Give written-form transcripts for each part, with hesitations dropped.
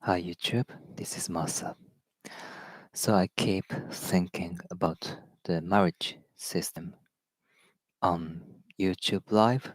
Hi YouTube, this is Masa. So I keep thinking about the marriage system on YouTube Live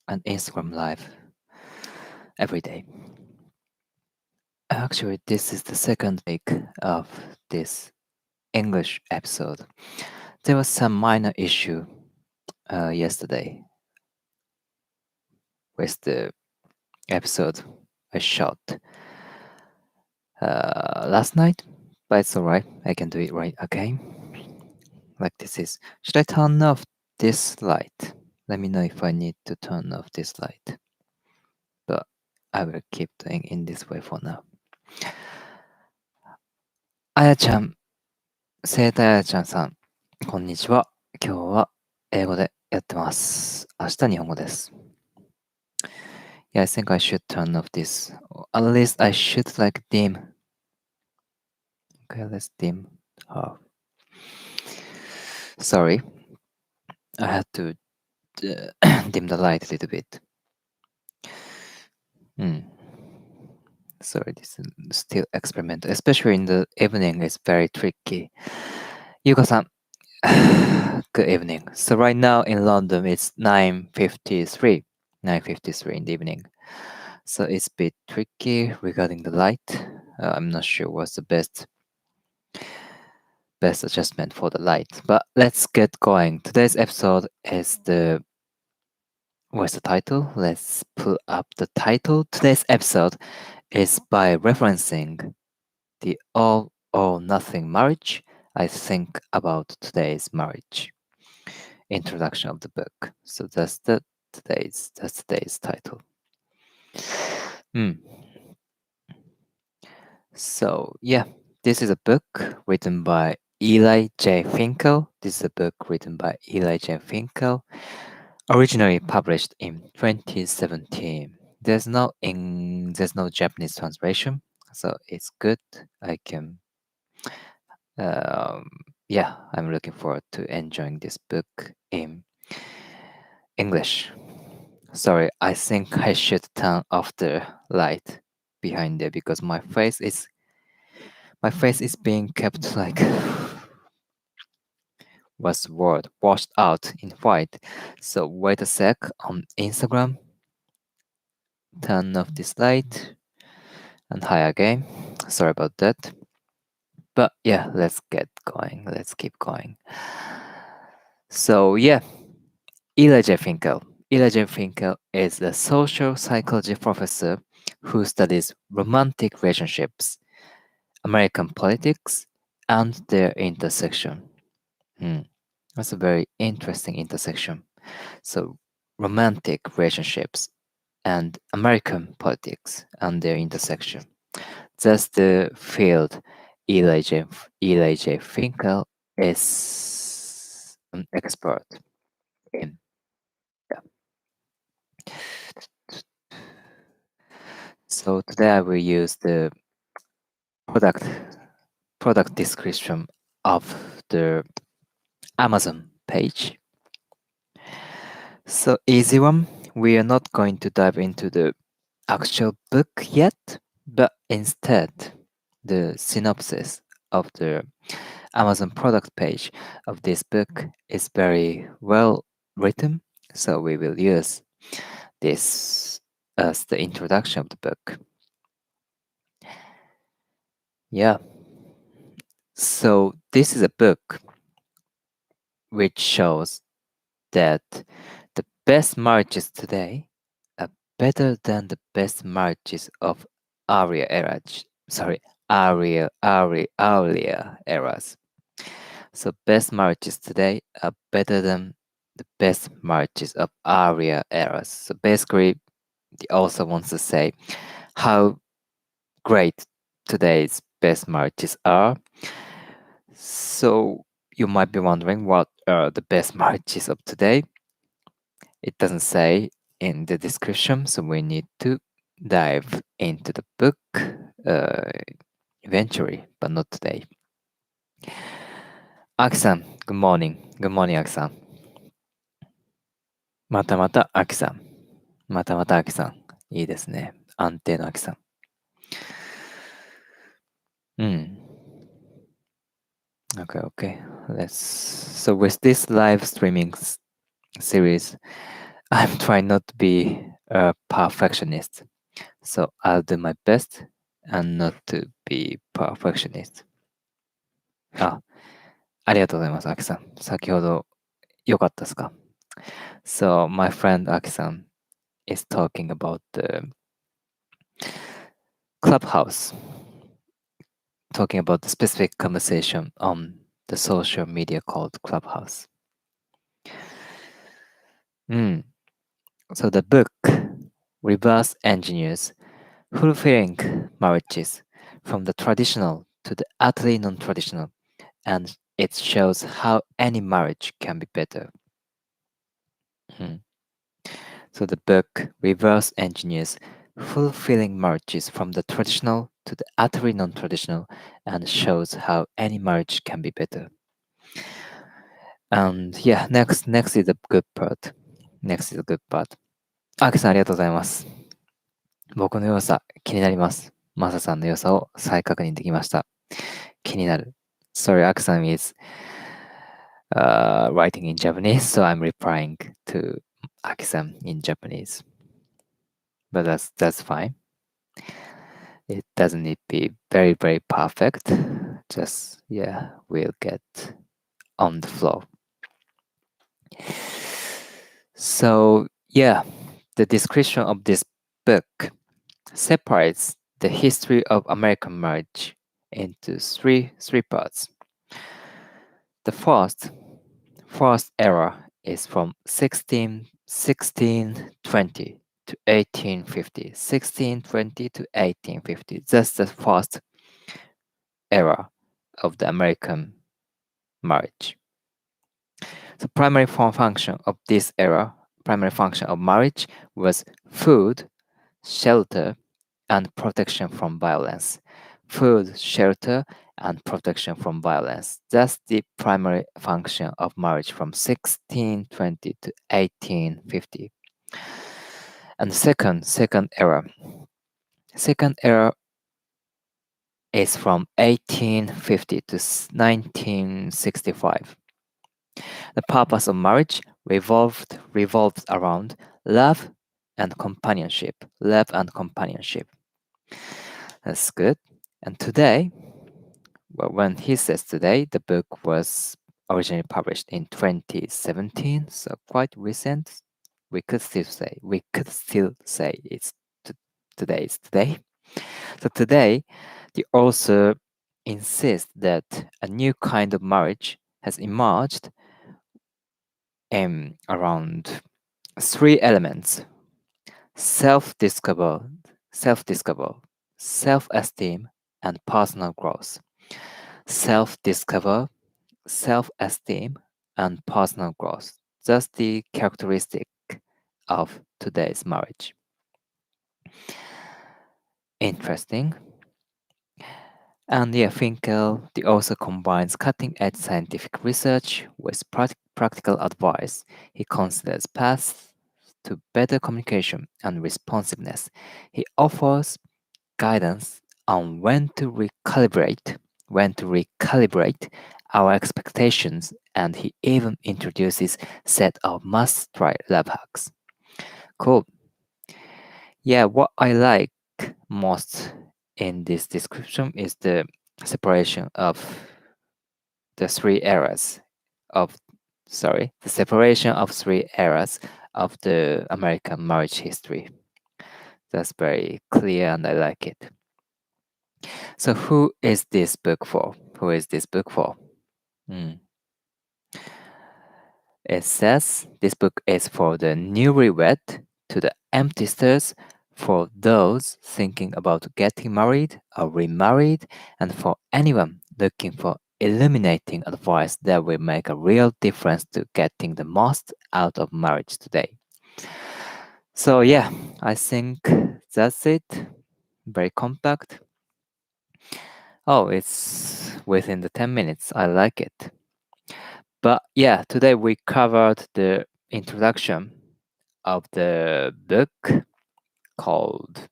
and Instagram Live every day. Actually, this is the second week of this English episode. There was some minor issue yesterday with the episode I shot last night, but it's alright. I can do it right again. Like this is. Should I turn off this light? Let me know if I need to turn off this light. But I will keep doing in this way for now. あやちゃん、生体あやちゃんさん、こんにちは。今日は英語でやってます。明日日本語です。Yeah, I think I should turn off this. At least I should like dim. Okay, let's dim half. Sorry, I had to dim the light a little bit. Sorry, this is still experimental. Especially in the evening, it's very tricky. Yuka-san, good evening. So right now in London, it's 9:53. 9:53 in the evening. So it's a bit tricky regarding the light. I'm not sure what's the best adjustment for the light. But let's get going. Today's episode is what's the title? Let's pull up the title. Today's episode is by referencing the all or nothing marriage. I think about today's marriage. Introduction of the book. So that's today's title. So yeah, this is a book written by Eli J. Finkel. This is a book written by Eli J. Finkel, originally published in 2017. There's no Japanese translation, so it's good. I can I'm looking forward to enjoying this book in English. Sorry, I think I should turn off the light behind there because my face is being kept like what's the word? Washed out in white. So wait a sec on Instagram. Turn off this light and hi again. Sorry about that. But yeah, let's get going. Let's keep going. So yeah, Eli J. Finkel. Eli J. Finkel is a social psychology professor who studies romantic relationships, American politics, and their intersection. That's a very interesting intersection. So, romantic relationships and American politics and their intersection. That's the field Eli J. Finkel is an expert in. Yeah. So today I will use the product description of the Amazon page. So easy one. We are not going to dive into the actual book yet, but instead the synopsis of the Amazon product page of this book is very well written. So we will use this as the introduction of the book. Yeah. So this is a book which shows that the best marriages today are better than the best marriages of earlier eras. Earlier eras. So best marriages today are better than the best marriages of earlier eras. So basically, he also wants to say how great today's best marriages are. So you might be wondering what are the best marriages of today. It doesn't say in the description, so we need to dive into the book eventually, but not today. Aki-san, good morning. Good morning, Aki-san. またまた、Aki-san. またまた、Aki-san. いいですね。安定のAki-san. Okay. So with this live streaming series, I'm trying not to be a perfectionist. So I'll do my best and not to be perfectionist. ありがとうございます、アキさん。先ほどよかったですか？ So my friend Aki-san is talking about the Clubhouse, talking about the specific conversation on the social media called Clubhouse. So the book reverse engineers fulfilling marriages from the traditional to the utterly non-traditional, and it shows how any marriage can be better. So the book reverse engineers fulfilling marriages from the traditional to the utterly non-traditional and shows how any marriage can be better. And yeah, next is the good part. Next is the good part. アキさんありがとうございます。僕の良さ気になります。マサさんの良さを再確認できました。気になる。Sorry, Aki-san is writing in Japanese, so I'm replying to Aki-san in Japanese. But that's fine. It doesn't need to be very, very perfect. Just, yeah, we'll get on the flow. So, yeah, the description of this book separates the history of American marriage into three parts. The first era is from 1620 to 1850. 1620 to 1850. That's the first era of the American marriage. The primary function of this era, primary function of marriage was food, shelter, and protection from violence. Food, shelter, and protection from violence. That's the primary function of marriage from 1620 to 1850. And second era. Second era is from 1850 to 1965. The purpose of marriage revolves around love and companionship. Love and companionship. That's good. And today, well, when he says today, the book was originally published in 2017, so quite recent. We could still say it's today is today. So today, the author insists that a new kind of marriage has emerged around three elements: self-discover, self-esteem, and personal growth. Self-discover, self-esteem, and personal growth. That's the characteristic of today's marriage. Interesting. And yeah, Finkel, the author combines cutting-edge scientific research with practical advice. He considers paths to better communication and responsiveness. He offers guidance on when to recalibrate our expectations, and he even introduces set of must-try love hacks. Cool. Yeah, what I like most in this description is the separation of the separation of three eras of the American marriage history. That's very clear and I like it. So who is this book for? It says this book is for the newlywed, to the emptysters, for those thinking about getting married or remarried, and for anyone looking for illuminating advice that will make a real difference to getting the most out of marriage today. So yeah, I think that's it. Very compact. Oh, it's within the 10 minutes. I like it. But yeah, today we covered the introduction of the book called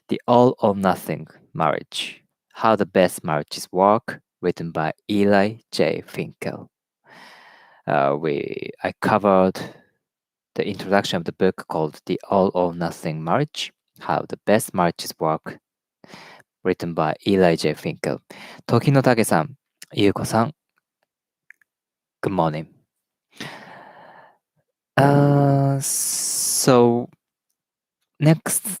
The All or Nothing Marriage: How the Best Marriages Work, written by Eli J. Finkel. I covered the introduction of the book called The All or Nothing Marriage, How the Best Marriages Work, written by Eli J. Finkel. 時のたけさん、ゆうこさん、Good morning. So next,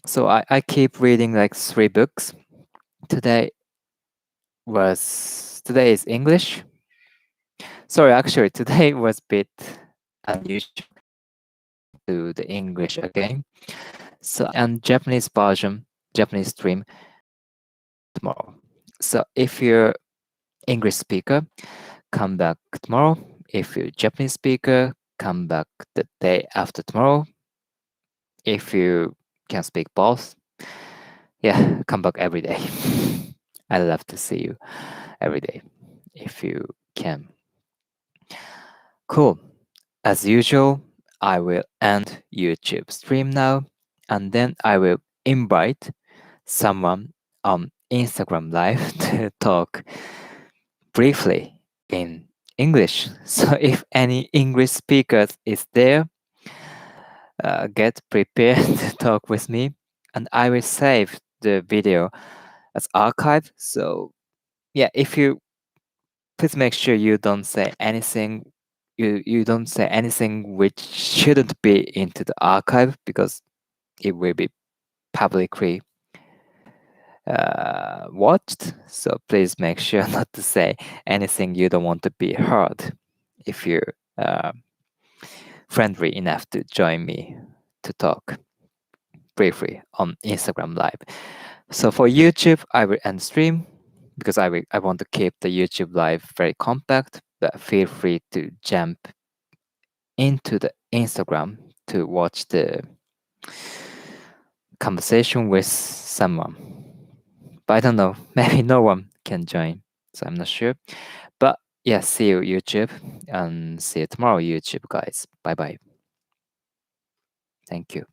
I keep reading like 3 books. Today is English. Sorry, actually today was a bit unusual to the English again. So and Japanese version, Japanese stream tomorrow. So if you're English speaker, come back tomorrow. If you're Japanese speaker, come back the day after tomorrow. If you can speak both, yeah, come back every day. I love to see you every day if you can. Cool. As usual, I will end YouTube stream now, and then I will invite someone on Instagram Live to talk briefly in English. So if any English speakers is there, get prepared to talk with me, and I will save the video as archive. So yeah, if you please make sure you don't say anything. You don't say anything which shouldn't be into the archive because it will be publicly watched. So please make sure not to say anything you don't want to be heard if you're friendly enough to join me to talk briefly on Instagram Live. So for YouTube, I will end stream because I want to keep the YouTube Live very compact, but feel free to jump into the Instagram to watch the conversation with someone. But I don't know, maybe no one can join, so I'm not sure. But yeah, see you YouTube and see you tomorrow YouTube guys. Bye bye. Thank you.